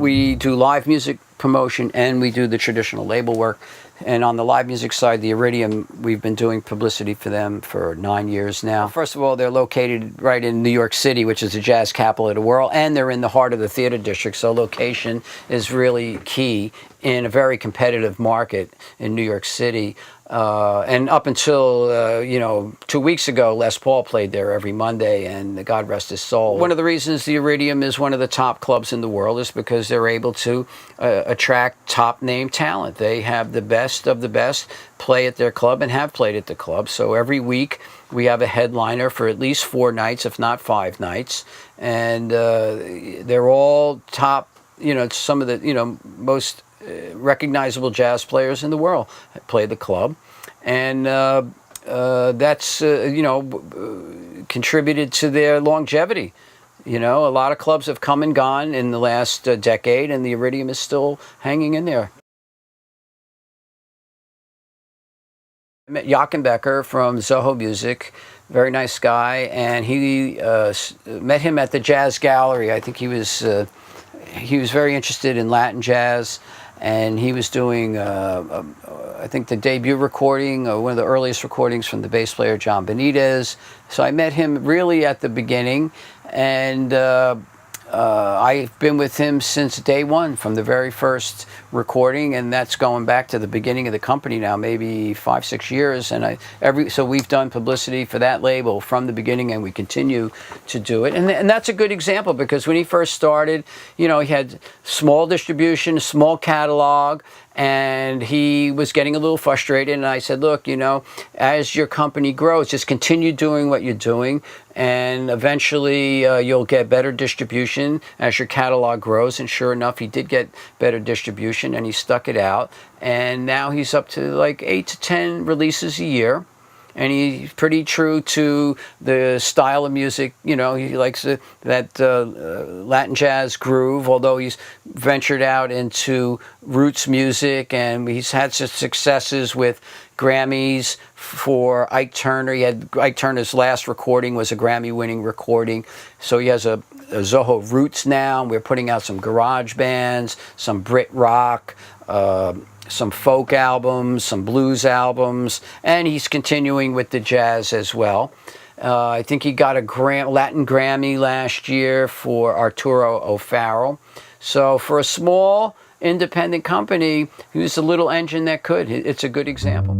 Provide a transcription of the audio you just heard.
we do live music promotion and we do the traditional label work. And on the live music side, the Iridium, we've been doing publicity for them for 9 years now. First of all, they're located right in New York City, which is the jazz capital of the world, and they're in the heart of the theater district, so location is really key in a very competitive market in New York City. And up until, 2 weeks ago, Les Paul played there every Monday, and God rest his soul. One of the reasons the Iridium is one of the top clubs in the world is because they're able to attract top-name talent. They have the best of the best play at their club and have played at the club. So every week we have a headliner for at least 4 nights, if not 5 nights. And they're all top, some of the, most recognizable jazz players in the world play the club, and that's contributed to their longevity. A lot of clubs have come and gone in the last decade, and the Iridium is still hanging in there. I met Joachim Becker from Zoho Music, very nice guy, and he met him at the Jazz Gallery. I think he was very interested in Latin jazz. And he was doing, I think, the debut recording, one of the earliest recordings from the bass player John Benitez. So I met him really at the beginning, and I've been with him since day one, from the very first recording, and that's going back to the beginning of the company now, maybe 5-6 years. And so we've done publicity for that label from the beginning, and we continue to do it. And that's a good example, because when he first started, he had small distribution, small catalog, and he was getting a little frustrated. And I said, look, as your company grows, just continue doing what you're doing, and eventually you'll get better distribution as your catalog grows. And sure enough, he did get better distribution, and he stuck it out. And now he's up to like 8 to 10 releases a year. And he's pretty true to the style of music. He likes that Latin jazz groove, although he's ventured out into roots music, and he's had some successes with Grammys for Ike Turner. Ike Turner's last recording was a Grammy-winning recording. So he has a Zoho Roots now. We're putting out some garage bands, some Brit rock, some folk albums, some blues albums, and he's continuing with the jazz as well. I think he got a Latin Grammy last year for Arturo O'Farrill. So for a small independent company, he was a little engine that could. It's a good example.